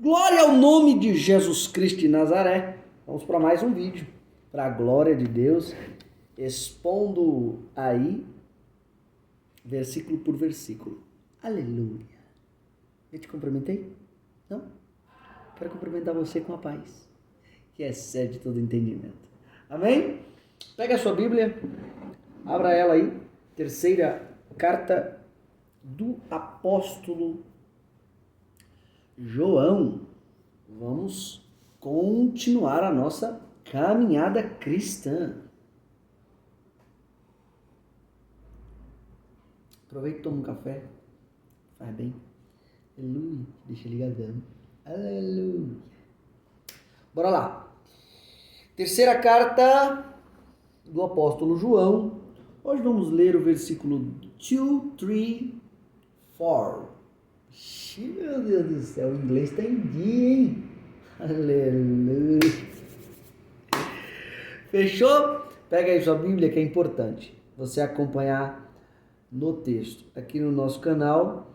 Glória ao nome de Jesus Cristo de Nazaré. Vamos para mais um vídeo, para a glória de Deus, expondo aí, versículo por versículo. Aleluia. Eu te cumprimentei? Não? Quero cumprimentar você com a paz, que excede todo entendimento. Amém? Pega a sua Bíblia, abra ela aí, terceira carta do apóstolo João. Vamos continuar a nossa caminhada cristã. Aproveita e toma um café. Faz bem. Aleluia. Deixa ligadão. Aleluia. Bora lá. Terceira carta do apóstolo João. Hoje vamos ler o versículo 2, 3, 4. Meu Deus do céu, o inglês está em dia, hein? Aleluia. Fechou? Pega aí sua Bíblia, que é importante você acompanhar no texto. Aqui no nosso canal,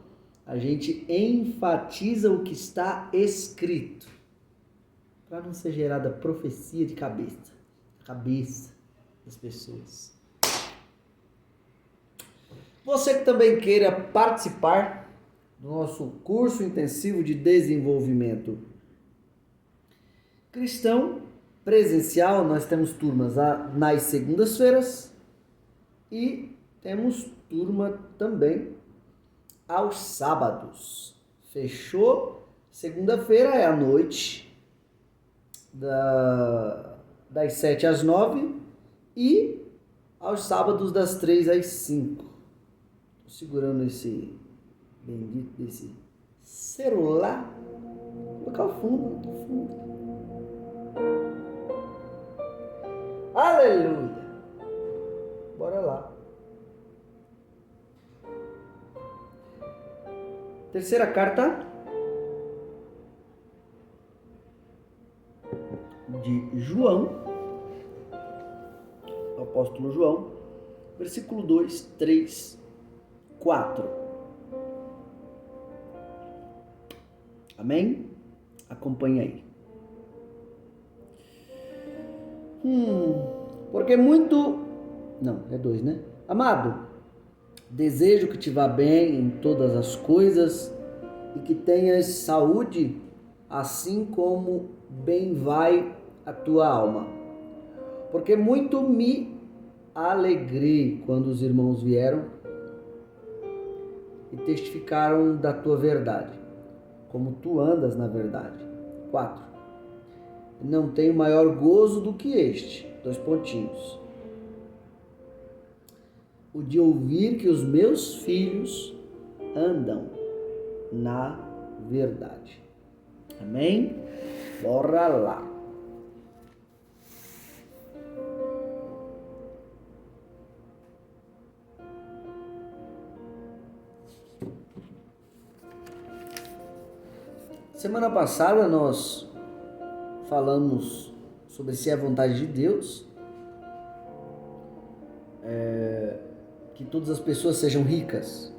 a gente enfatiza o que está escrito, para não ser gerada profecia de cabeça das pessoas. Você que também queira participar do nosso curso intensivo de desenvolvimento cristão presencial, nós temos turmas nas segundas-feiras e temos turma também aos sábados. Fechou? Segunda-feira é à noite, das 7 às 9 e aos sábados das 3 às 5. Tô segurando esse bendito desse celular. Vou colocar o fundo. Aleluia. Bora lá. Terceira carta de João, o apóstolo João, versículo 2, 3, 4. Amém? Acompanha aí. Porque muito... Não, é 2, né? Amado, desejo que te vá bem em todas as coisas e que tenhas saúde, assim como bem vai a tua alma. Porque muito me alegrei quando os irmãos vieram e testificaram da tua verdade, como tu andas na verdade. 4. Não tenho maior gozo do que este. 2 pontinhos. O de ouvir que os meus filhos andam na verdade. Amém? Bora lá. Semana passada nós falamos sobre se é vontade de Deus que todas as pessoas sejam ricas.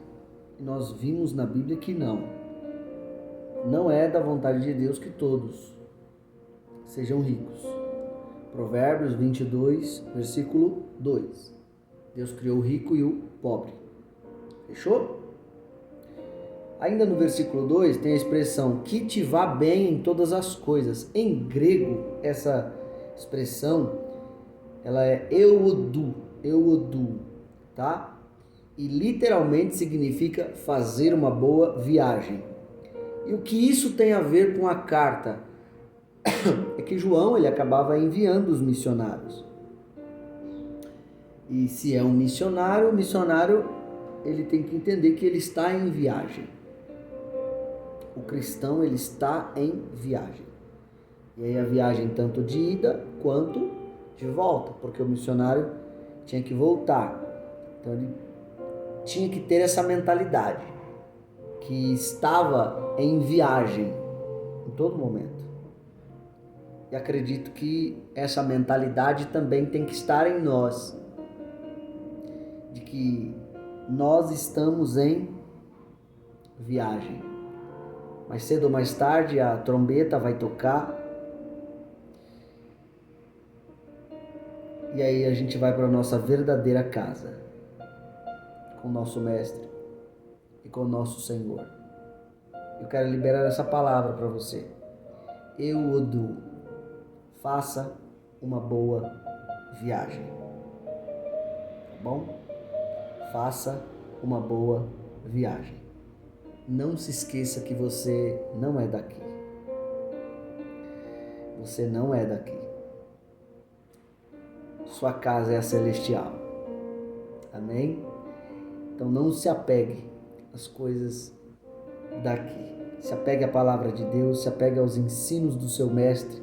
E nós vimos na Bíblia que não é da vontade de Deus que todos sejam ricos. Provérbios 22, versículo 2. Deus criou o rico e o pobre. Fechou? Ainda no versículo 2 tem a expressão que te vá bem em todas as coisas. Em grego, essa expressão, ela é euodu, tá? E literalmente significa fazer uma boa viagem. E o que isso tem a ver com a carta? É que João, ele acabava enviando os missionários. E se é um missionário, o missionário, ele tem que entender que ele está em viagem. O cristão, ele está em viagem. E aí a viagem tanto de ida quanto de volta, porque o missionário tinha que voltar. Então ele tinha que ter essa mentalidade, que estava em viagem em todo momento. E acredito que essa mentalidade também tem que estar em nós, de que nós estamos em viagem. Mais cedo ou mais tarde a trombeta vai tocar. E aí a gente vai para a nossa verdadeira casa, com o nosso Mestre e com o nosso Senhor. Eu quero liberar essa palavra para você. Euodu, faça uma boa viagem. Tá bom? Faça uma boa viagem. Não se esqueça que você não é daqui. Você não é daqui. Sua casa é a celestial. Amém? Então não se apegue às coisas daqui. Se apegue à palavra de Deus, se apegue aos ensinos do seu mestre.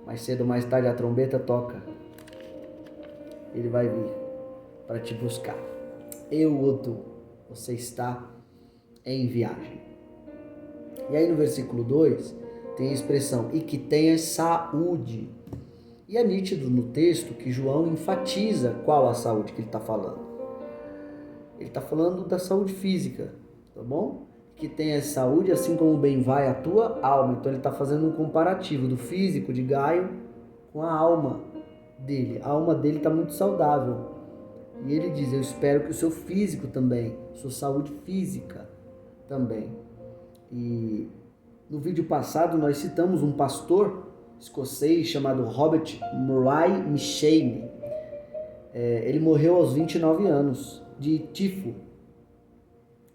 Mais cedo ou mais tarde a trombeta toca. Ele vai vir para te buscar. Euodu, você está em viagem. E aí no versículo 2 tem a expressão, e que tenhas saúde. E é nítido no texto que João enfatiza qual a saúde que ele está falando. Ele está falando da saúde física, tá bom? Que tenhas saúde assim como bem vai a tua alma. Então ele está fazendo um comparativo do físico de Gaio com a alma dele. A alma dele está muito saudável. E ele diz, eu espero que o seu físico também, sua saúde física também. E no vídeo passado nós citamos um pastor escocês chamado Robert Murray M'Cheyne. Ele morreu aos 29 anos de tifo.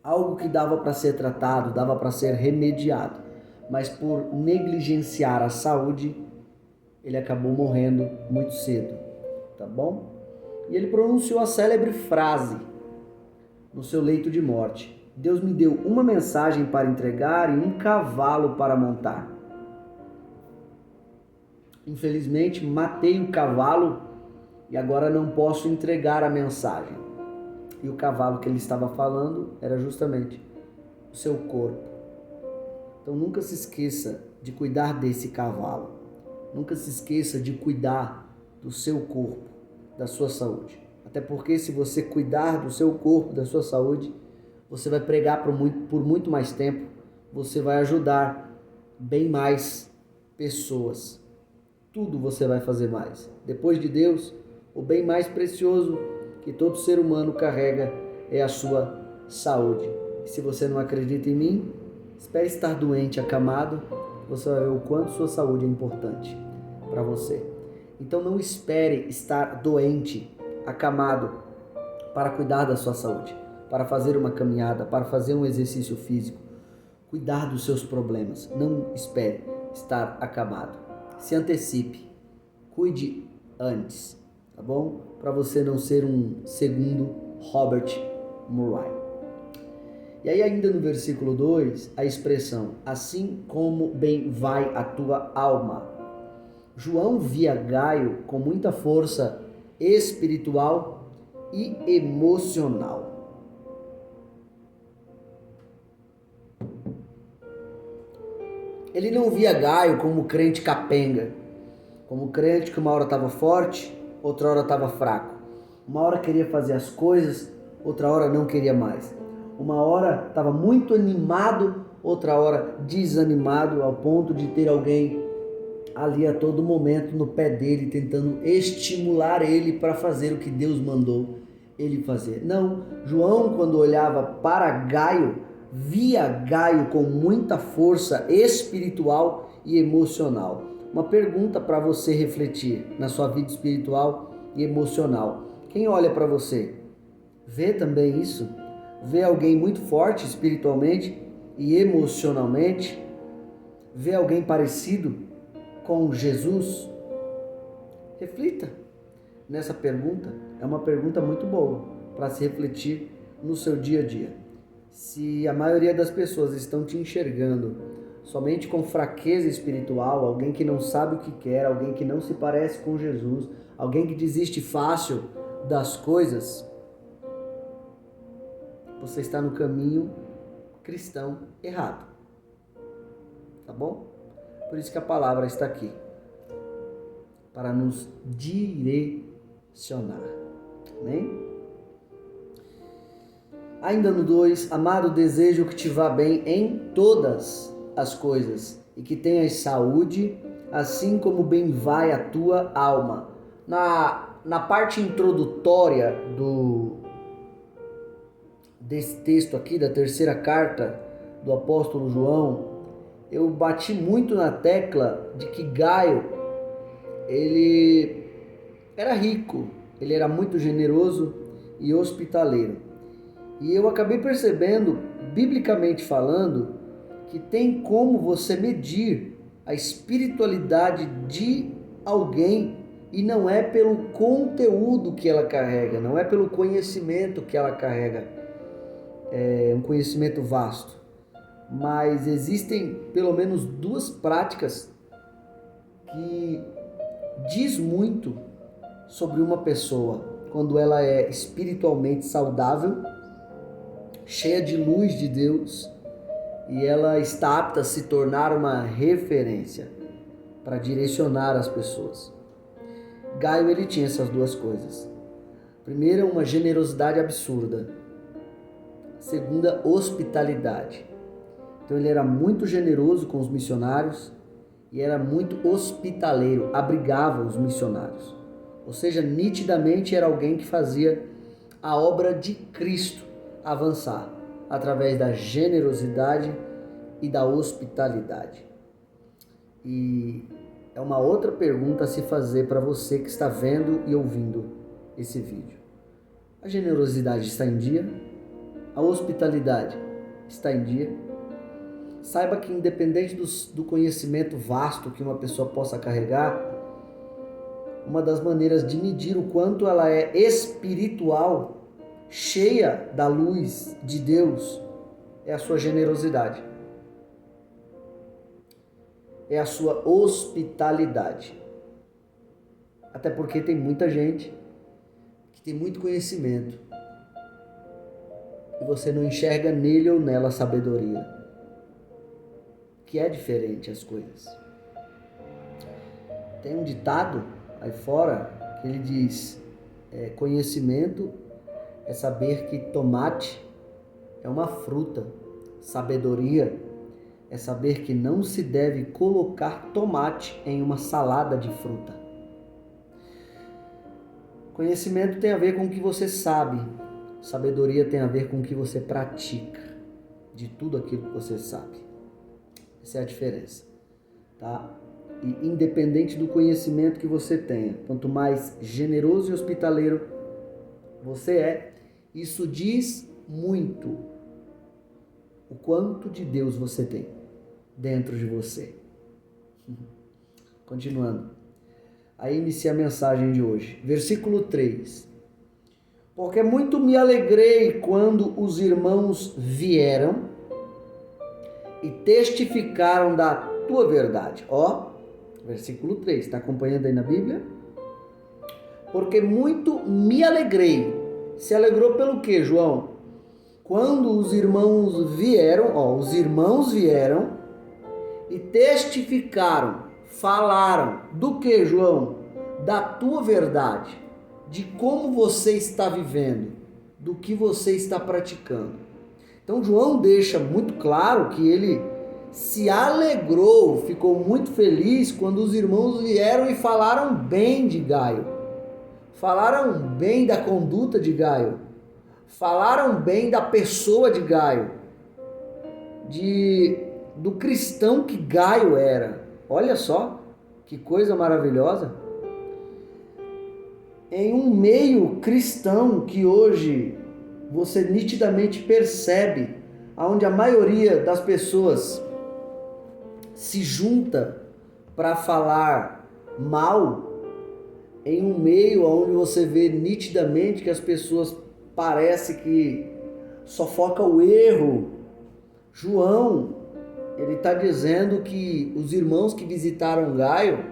Algo que dava para ser tratado, dava para ser remediado. Mas por negligenciar a saúde, ele acabou morrendo muito cedo. Tá bom? E ele pronunciou a célebre frase no seu leito de morte. Deus me deu uma mensagem para entregar e um cavalo para montar. Infelizmente, matei o cavalo e agora não posso entregar a mensagem. E o cavalo que ele estava falando era justamente o seu corpo. Então nunca se esqueça de cuidar desse cavalo. Nunca se esqueça de cuidar do seu corpo, da sua saúde. Até porque se você cuidar do seu corpo, da sua saúde, você vai pregar por muito mais tempo, você vai ajudar bem mais pessoas. Tudo você vai fazer mais. Depois de Deus, o bem mais precioso que todo ser humano carrega é a sua saúde. E se você não acredita em mim, espere estar doente, acamado, você vai ver o quanto sua saúde é importante para você. Então não espere estar doente, acamado, para cuidar da sua saúde, para fazer uma caminhada, para fazer um exercício físico, cuidar dos seus problemas. Não espere estar acamado. Se antecipe, cuide antes, tá bom? Para você não ser um segundo Robert Murray. E aí ainda no versículo 2, a expressão, assim como bem vai a tua alma. João via Gaio com muita força espiritual e emocional. Ele não via Gaio como crente capenga, como crente que uma hora estava forte, outra hora estava fraco. Uma hora queria fazer as coisas, outra hora não queria mais. Uma hora estava muito animado, outra hora desanimado, ao ponto de ter alguém ali a todo momento no pé dele, tentando estimular ele para fazer o que Deus mandou ele fazer. Não, João, quando olhava para Gaio, via Gaio com muita força espiritual e emocional. Uma pergunta para você refletir na sua vida espiritual e emocional. Quem olha para você, vê também isso? Vê alguém muito forte espiritualmente e emocionalmente? Vê alguém parecido com Jesus? Reflita nessa pergunta. É uma pergunta muito boa para se refletir no seu dia a dia. Se a maioria das pessoas estão te enxergando somente com fraqueza espiritual, alguém que não sabe o que quer, alguém que não se parece com Jesus, alguém que desiste fácil das coisas, você está no caminho cristão errado. Tá bom? Por isso que a palavra está aqui, para nos direcionar. Amém? Ainda no 2, amado, desejo que te vá bem em todas as coisas e que tenhas saúde, assim como bem vai a tua alma. Na parte introdutória desse texto aqui, da terceira carta do apóstolo João, eu bati muito na tecla de que Gaio, ele era rico, ele era muito generoso e hospitaleiro. E eu acabei percebendo, biblicamente falando, que tem como você medir a espiritualidade de alguém e não é pelo conteúdo que ela carrega, não é pelo conhecimento que ela carrega, é um conhecimento vasto. Mas existem pelo menos duas práticas que diz muito sobre uma pessoa quando ela é espiritualmente saudável, cheia de luz de Deus, e ela está apta a se tornar uma referência para direcionar as pessoas. Gaio, ele tinha essas duas coisas. Primeira, uma generosidade absurda. Segunda, hospitalidade. Então ele era muito generoso com os missionários e era muito hospitaleiro, abrigava os missionários. Ou seja, nitidamente era alguém que fazia a obra de Cristo avançar através da generosidade e da hospitalidade. E é uma outra pergunta a se fazer para você que está vendo e ouvindo esse vídeo. A generosidade está em dia? A hospitalidade está em dia? Saiba que independente do conhecimento vasto que uma pessoa possa carregar, uma das maneiras de medir o quanto ela é espiritual, cheia da luz de Deus, é a sua generosidade. É a sua hospitalidade. Até porque tem muita gente que tem muito conhecimento e você não enxerga nele ou nela sabedoria, que é diferente as coisas. Tem um ditado aí fora que ele diz: conhecimento é saber que tomate é uma fruta, sabedoria é saber que não se deve colocar tomate em uma salada de fruta. Conhecimento tem a ver com o que você sabe, sabedoria tem a ver com o que você pratica, de tudo aquilo que você sabe. Essa é a diferença, tá? E independente do conhecimento que você tenha, quanto mais generoso e hospitaleiro você é, isso diz muito o quanto de Deus você tem dentro de você. Continuando. Aí inicia a mensagem de hoje. Versículo 3. Porque muito me alegrei quando os irmãos vieram e testificaram da tua verdade. Ó, versículo 3. Está acompanhando aí na Bíblia? Porque muito me alegrei. Se alegrou pelo quê, João? Quando os irmãos vieram e testificaram, falaram do que, João? Da tua verdade, de como você está vivendo, do que você está praticando. Então João deixa muito claro que ele se alegrou, ficou muito feliz quando os irmãos vieram e falaram bem de Gaio, falaram bem da conduta de Gaio, falaram bem da pessoa de Gaio, do cristão que Gaio era. Olha só que coisa maravilhosa. Em um meio cristão que hoje você nitidamente percebe, onde a maioria das pessoas se junta para falar mal, em um meio onde você vê nitidamente que as pessoas parecem que só foca o erro, João, ele está dizendo que os irmãos que visitaram Gaio,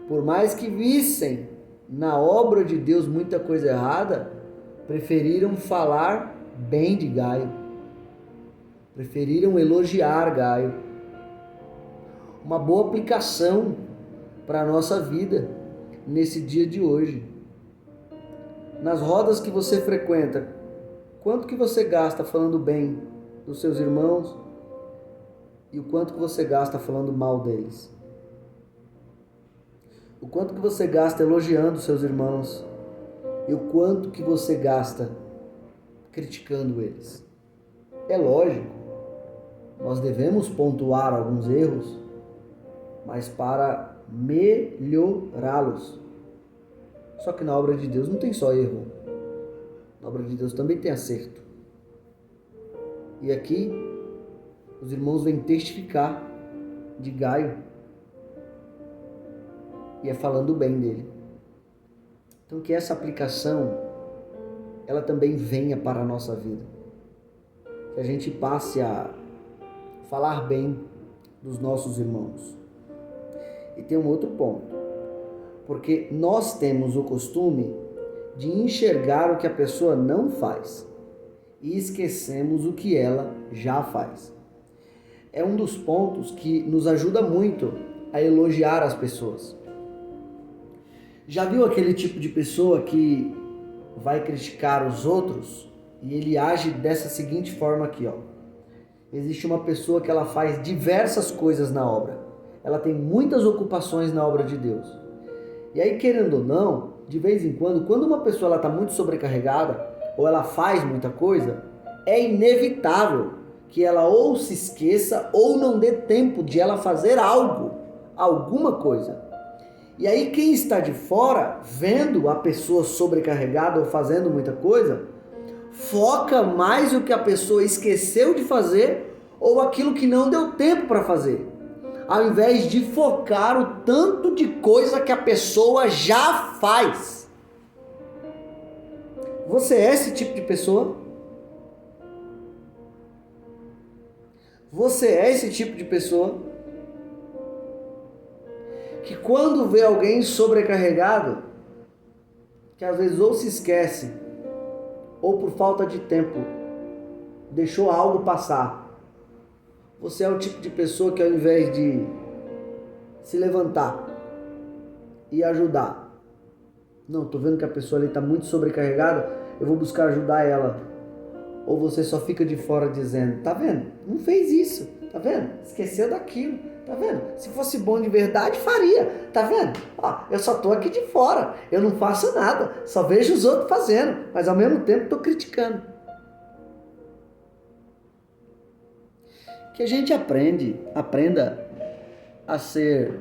por mais que vissem na obra de Deus muita coisa errada, preferiram falar bem de Gaio, preferiram elogiar Gaio. Uma boa aplicação para a nossa vida nesse dia de hoje. Nas rodas que você frequenta, quanto que você gasta falando bem dos seus irmãos? e o quanto que você gasta falando mal deles? O quanto que você gasta elogiando seus irmãos e o quanto que você gasta criticando eles? É lógico, nós devemos pontuar alguns erros, mas para melhorá-los. Só que na obra de Deus não tem só erro. Na obra de Deus também tem acerto. E aqui, os irmãos vêm testificar de Gaio. E é falando bem dele. Então que essa aplicação, ela também venha para a nossa vida. Que a gente passe a falar bem dos nossos irmãos. E tem um outro ponto. Porque nós temos o costume de enxergar o que a pessoa não faz e esquecemos o que ela já faz. É um dos pontos que nos ajuda muito a elogiar as pessoas. Já viu aquele tipo de pessoa que vai criticar os outros e ele age dessa seguinte forma aqui, ó. Existe uma pessoa que ela faz diversas coisas na obra. Ela tem muitas ocupações na obra de Deus. E aí, querendo ou não, de vez em quando uma pessoa está muito sobrecarregada ou ela faz muita coisa, é inevitável que ela ou se esqueça ou não dê tempo de ela fazer algo, alguma coisa. E aí quem está de fora, vendo a pessoa sobrecarregada ou fazendo muita coisa, foca mais o que a pessoa esqueceu de fazer ou aquilo que não deu tempo para fazer, ao invés de focar o tanto de coisa que a pessoa já faz. Você é esse tipo de pessoa? Você é esse tipo de pessoa que quando vê alguém sobrecarregado, que às vezes ou se esquece, ou por falta de tempo, deixou algo passar. Você é o tipo de pessoa que ao invés de se levantar e ajudar, não, tô vendo que a pessoa ali está muito sobrecarregada, eu vou buscar ajudar ela. Ou você só fica de fora dizendo, tá vendo? Não fez isso, tá vendo? Esqueceu daquilo, tá vendo? Se fosse bom de verdade, faria, tá vendo? Ó, eu só tô aqui de fora, eu não faço nada, só vejo os outros fazendo, mas ao mesmo tempo tô criticando. Que a gente aprenda a ser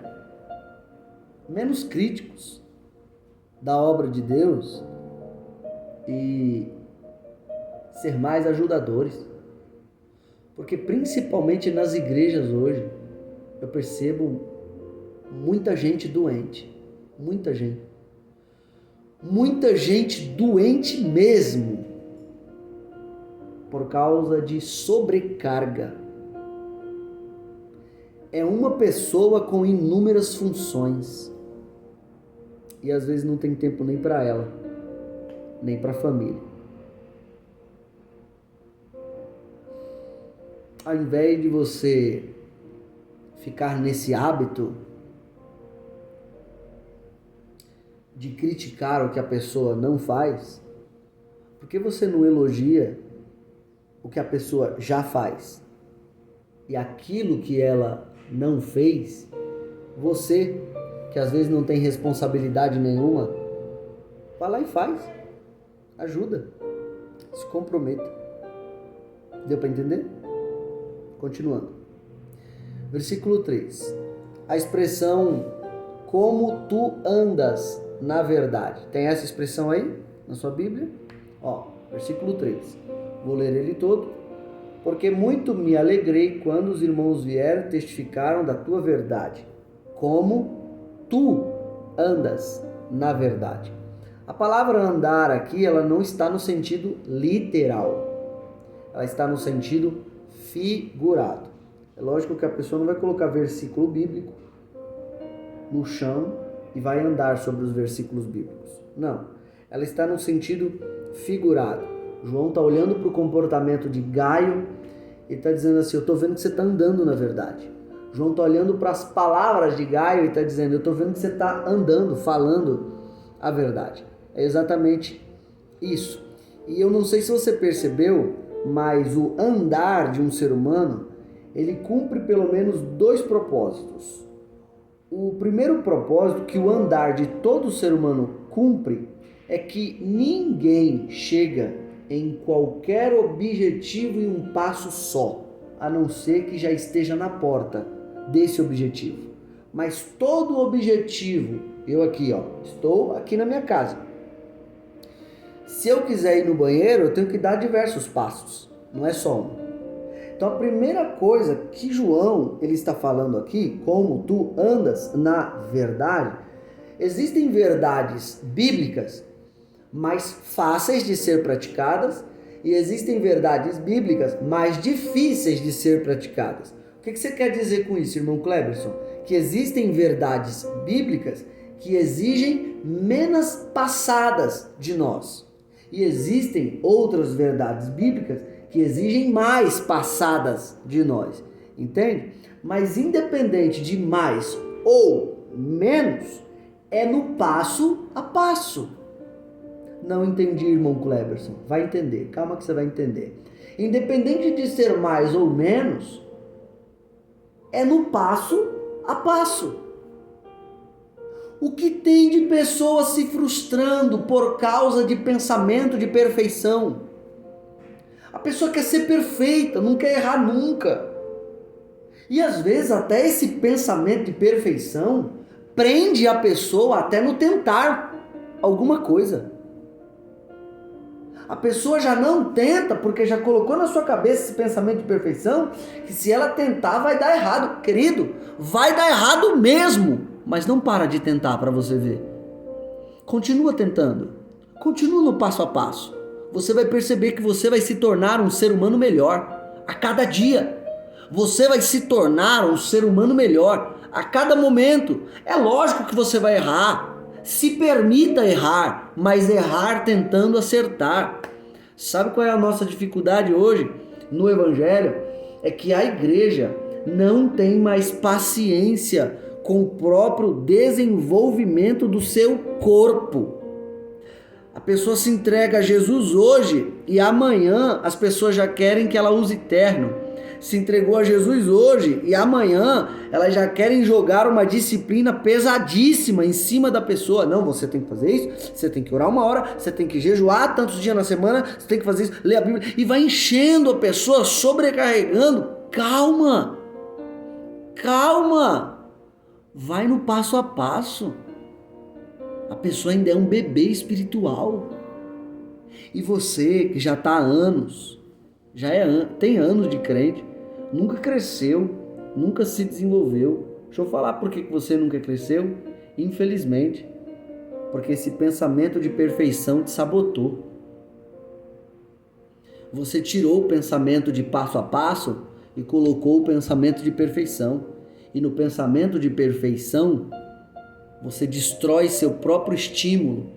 menos críticos da obra de Deus e ser mais ajudadores. Porque principalmente nas igrejas hoje, eu percebo muita gente doente. Muita gente. Muita gente doente mesmo. Por causa de sobrecarga. É uma pessoa com inúmeras funções. E às vezes não tem tempo nem para ela, nem para a família. Ao invés de você ficar nesse hábito de criticar o que a pessoa não faz, por que você não elogia o que a pessoa já faz? E aquilo que ela não fez, você, que às vezes não tem responsabilidade nenhuma, vai lá e faz. Ajuda. Se comprometa. Deu para entender? Continuando. Versículo 3. A expressão como tu andas na verdade. Tem essa expressão aí na sua Bíblia? Ó, versículo 3. Vou ler ele todo. Porque muito me alegrei quando os irmãos vieram e testificaram da tua verdade. Como tu andas na verdade. A palavra andar aqui, ela não está no sentido literal. Ela está no sentido figurado. É lógico que a pessoa não vai colocar versículo bíblico no chão e vai andar sobre os versículos bíblicos. Não. Ela está no sentido figurado. João está olhando para o comportamento de Gaio e está dizendo assim, eu estou vendo que você está andando na verdade. João está olhando para as palavras de Gaio e está dizendo, eu estou vendo que você está andando, falando a verdade. É exatamente isso. E eu não sei se você percebeu, mas o andar de um ser humano, ele cumpre pelo menos 2 propósitos. O primeiro propósito que o andar de todo ser humano cumpre é que ninguém chega em qualquer objetivo em um passo só, a não ser que já esteja na porta desse objetivo. Mas todo objetivo, eu aqui, estou aqui na minha casa. Se eu quiser ir no banheiro, eu tenho que dar diversos passos, não é só um. Então a primeira coisa que João ele está falando aqui, como tu andas na verdade, existem verdades bíblicas mais fáceis de ser praticadas e existem verdades bíblicas mais difíceis de ser praticadas. O que você quer dizer com isso, irmão Cleberson? Que existem verdades bíblicas que exigem menos passadas de nós. E existem outras verdades bíblicas que exigem mais passadas de nós. Entende? Mas independente de mais ou menos, é no passo a passo. Não entendi, irmão Cleberson. Vai entender. Calma que você vai entender. Independente de ser mais ou menos, é no passo a passo. O que tem de pessoas se frustrando por causa de pensamento de perfeição? A pessoa quer ser perfeita, não quer errar nunca. E às vezes até esse pensamento de perfeição prende a pessoa até no tentar alguma coisa. A pessoa já não tenta porque já colocou na sua cabeça esse pensamento de perfeição, que se ela tentar vai dar errado. Querido, vai dar errado mesmo, mas não para de tentar para você ver. Continua tentando, continua no passo a passo. Você vai perceber que você vai se tornar um ser humano melhor a cada dia. Você vai se tornar um ser humano melhor a cada momento. É lógico que você vai errar. Se permita errar, mas errar tentando acertar. Sabe qual é a nossa dificuldade hoje no Evangelho? É que a igreja não tem mais paciência com o próprio desenvolvimento do seu corpo. A pessoa se entrega a Jesus hoje e amanhã as pessoas já querem que ela use terno. Se entregou a Jesus hoje e amanhã elas já querem jogar uma disciplina pesadíssima em cima da pessoa. Não, você tem que fazer isso, você tem que orar 1 hora, você tem que jejuar tantos dias na semana, você tem que fazer isso, ler a Bíblia. E vai enchendo a pessoa, sobrecarregando. Calma, calma, vai no passo a passo. A pessoa ainda é um bebê espiritual. E você que já está há anos, tem anos de crente, nunca cresceu, nunca se desenvolveu. Deixa eu falar por que você nunca cresceu. Infelizmente, porque esse pensamento de perfeição te sabotou. Você tirou o pensamento de passo a passo e colocou o pensamento de perfeição. E no pensamento de perfeição, você destrói seu próprio estímulo.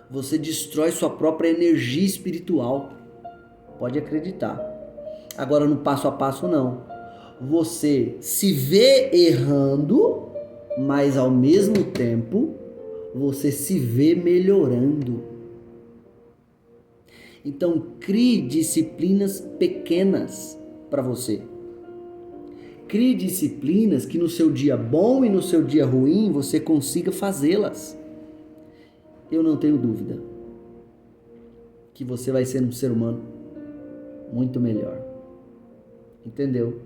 Você destrói sua própria energia espiritual. Pode acreditar. Agora no passo a passo não. Você se vê errando, mas ao mesmo tempo você se vê melhorando. Então crie disciplinas pequenas para você. Crie disciplinas que no seu dia bom e no seu dia ruim você consiga fazê-las. Eu não tenho dúvida que você vai ser um ser humano muito melhor. Entendeu?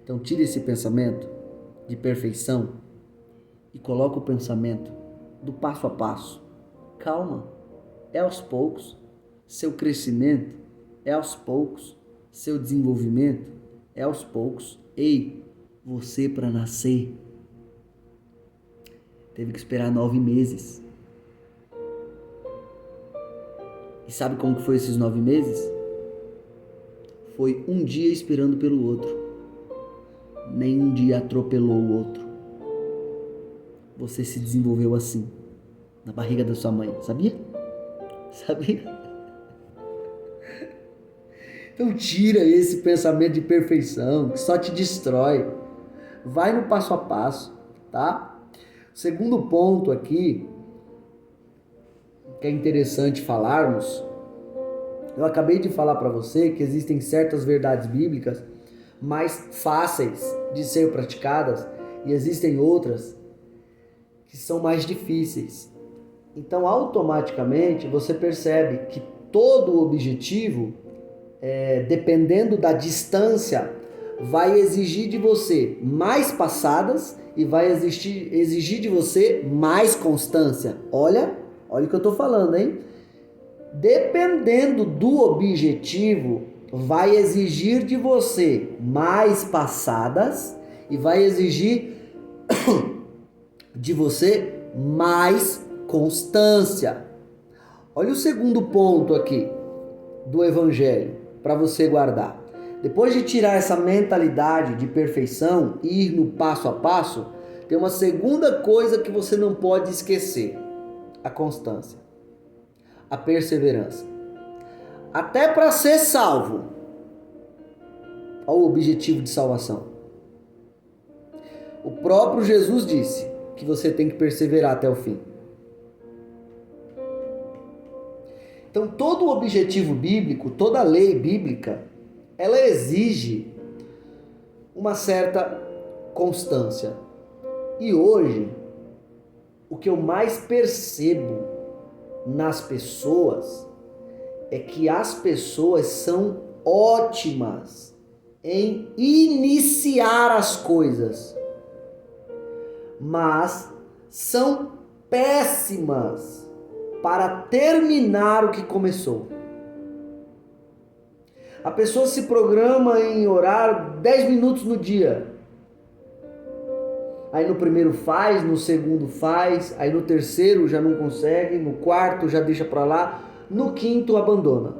Então tire esse pensamento de perfeição e coloque o pensamento do passo a passo. Calma, é aos poucos. Seu crescimento é aos poucos. Seu desenvolvimento é aos poucos. Ei, você para nascer teve que esperar 9 meses. E sabe como que foi esses 9 meses? Foi um dia esperando pelo outro. Nenhum dia atropelou o outro. Você se desenvolveu assim, na barriga da sua mãe, sabia? Sabia? Então tira esse pensamento de perfeição, que só te destrói. Vai no passo a passo, tá? Segundo ponto aqui, que é interessante falarmos, eu acabei de falar para você que existem certas verdades bíblicas mais fáceis de ser praticadas e existem outras que são mais difíceis. Então, automaticamente, você percebe que todo o objetivo, dependendo da distância, vai exigir de você mais passadas e vai exigir de você mais constância. Olha o que eu estou falando, hein? Dependendo do objetivo, vai exigir de você mais passadas e vai exigir de você mais constância. Olha o segundo ponto aqui do Evangelho para você guardar. Depois de tirar essa mentalidade de perfeição e ir no passo a passo, tem uma segunda coisa que você não pode esquecer: a constância, a perseverança. Até para ser salvo, olha o objetivo de salvação. O próprio Jesus disse que você tem que perseverar até o fim. Então, todo o objetivo bíblico, toda a lei bíblica, ela exige uma certa constância. E hoje, o que eu mais percebo nas pessoas é que as pessoas são ótimas em iniciar as coisas, mas são péssimas para terminar o que começou. A pessoa se programa em orar 10 minutos no dia. Aí no primeiro faz, no segundo faz, aí no terceiro já não consegue, no quarto já deixa para lá, no quinto abandona.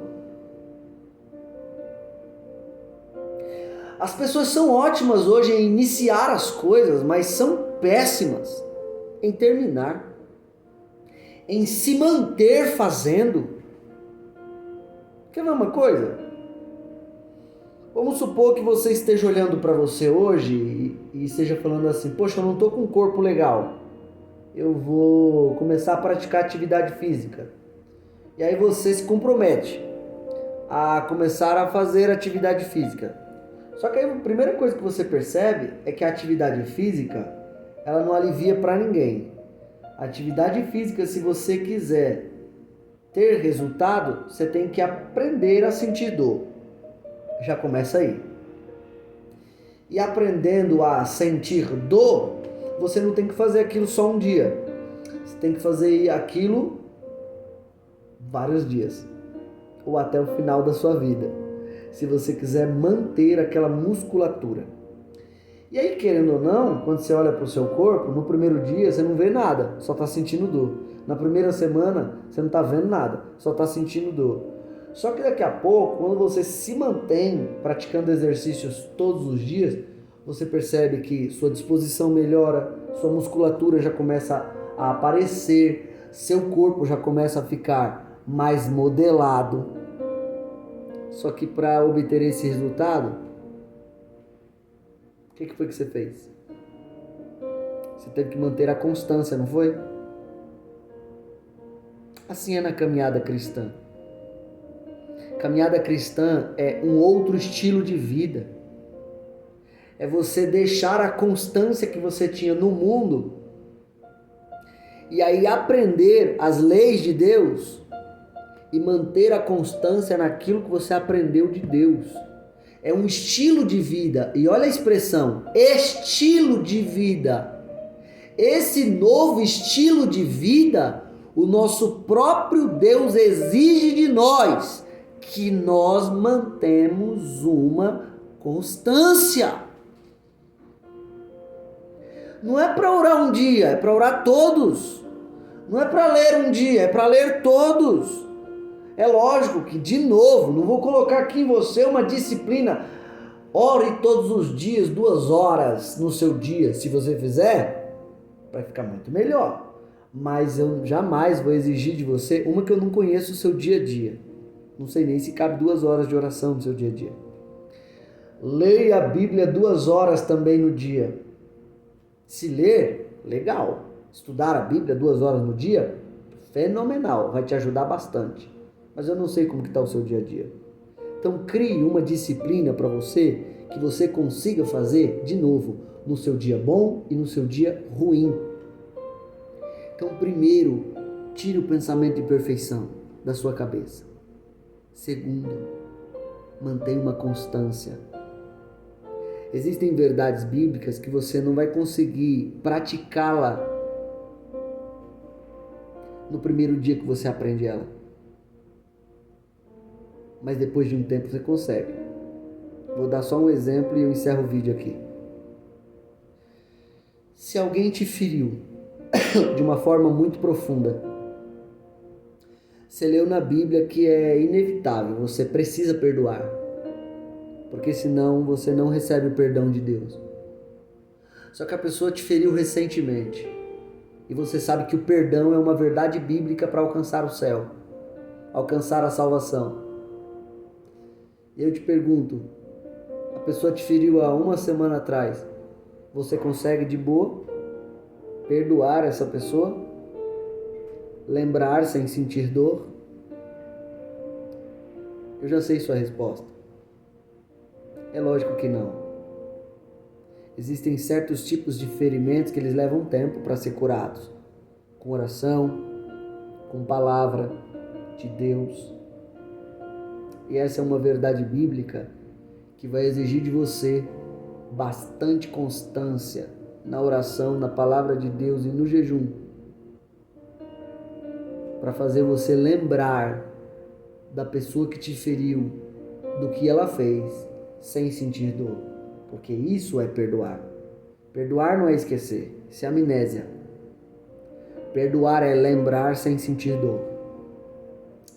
As pessoas são ótimas hoje em iniciar as coisas, mas são péssimas em terminar, em se manter fazendo. Quer ver uma coisa? Vamos supor que você esteja olhando para você hoje e esteja falando assim: poxa, eu não estou com um corpo legal, eu vou começar a praticar atividade física. E aí você se compromete a começar a fazer atividade física. Só que aí a primeira coisa que você percebe é que a atividade física, ela não alivia para ninguém. A atividade física, se você quiser ter resultado, você tem que aprender a sentir dor. Já começa aí. E aprendendo a sentir dor, você não tem que fazer aquilo só um dia. Você tem que fazer aquilo vários dias, ou até o final da sua vida, se você quiser manter aquela musculatura. E aí, querendo ou não, quando você olha para o seu corpo, no primeiro dia você não vê nada, só está sentindo dor. Na primeira semana você não está vendo nada, só está sentindo dor. Só que daqui a pouco, quando você se mantém praticando exercícios todos os dias, você percebe que sua disposição melhora, sua musculatura já começa a aparecer, seu corpo já começa a ficar mais modelado. Só que para obter esse resultado, o que foi que você fez? Você teve que manter a constância, não foi? Assim é na caminhada cristã. Caminhada cristã é um outro estilo de vida. É você deixar a constância que você tinha no mundo e aí aprender as leis de Deus e manter a constância naquilo que você aprendeu de Deus. É um estilo de vida. E olha a expressão, estilo de vida. Esse novo estilo de vida, o nosso próprio Deus exige de nós que nós mantemos uma constância. Não é para orar um dia, é para orar todos. Não é para ler um dia, é para ler todos. É lógico que, de novo, não vou colocar aqui em você uma disciplina. Ore todos os dias, 2 horas no seu dia. Se você fizer, vai ficar muito melhor. Mas eu jamais vou exigir de você uma que eu não conheço o seu dia a dia. Não sei nem se cabe 2 horas de oração no seu dia a dia. Leia a Bíblia 2 horas também no dia. Se ler, legal. Estudar a Bíblia 2 horas no dia, fenomenal. Vai te ajudar bastante. Mas eu não sei como que está o seu dia a dia. Então crie uma disciplina para você que você consiga fazer de novo no seu dia bom e no seu dia ruim. Então, primeiro, tire o pensamento de perfeição da sua cabeça. Segundo, mantenha uma constância. Existem verdades bíblicas que você não vai conseguir praticá-la no primeiro dia que você aprende ela. Mas depois de um tempo você consegue. Vou dar só um exemplo e eu encerro o vídeo aqui. Se alguém te feriu de uma forma muito profunda, você leu na Bíblia que é inevitável, você precisa perdoar, porque senão você não recebe o perdão de Deus. Só que a pessoa te feriu recentemente e você sabe que o perdão é uma verdade bíblica para alcançar o céu, alcançar a salvação. E eu te pergunto, a pessoa te feriu há uma semana atrás, você consegue de boa perdoar essa pessoa? Lembrar sem sentir dor? Eu já sei sua resposta. É lógico que não. Existem certos tipos de ferimentos que eles levam tempo para ser curados. Com oração, com palavra de Deus. E essa é uma verdade bíblica que vai exigir de você bastante constância na oração, na palavra de Deus e no jejum, para fazer você lembrar da pessoa que te feriu, do que ela fez, sem sentir dor. Porque isso é perdoar. Perdoar não é esquecer, isso é amnésia. Perdoar é lembrar sem sentir dor.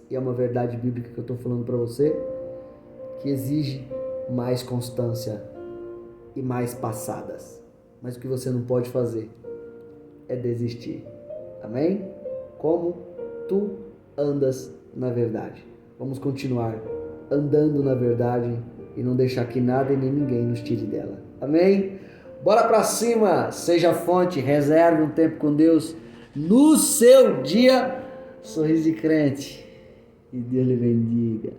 E é uma verdade bíblica que eu estou falando para você, que exige mais constância e mais passadas. Mas o que você não pode fazer é desistir. Amém? Como tu andas na verdade. Vamos continuar andando na verdade e não deixar que nada e nem ninguém nos tire dela. Amém? Bora pra cima! Seja fonte, reserve um tempo com Deus no seu dia. Sorriso de crente. E Deus lhe bendiga.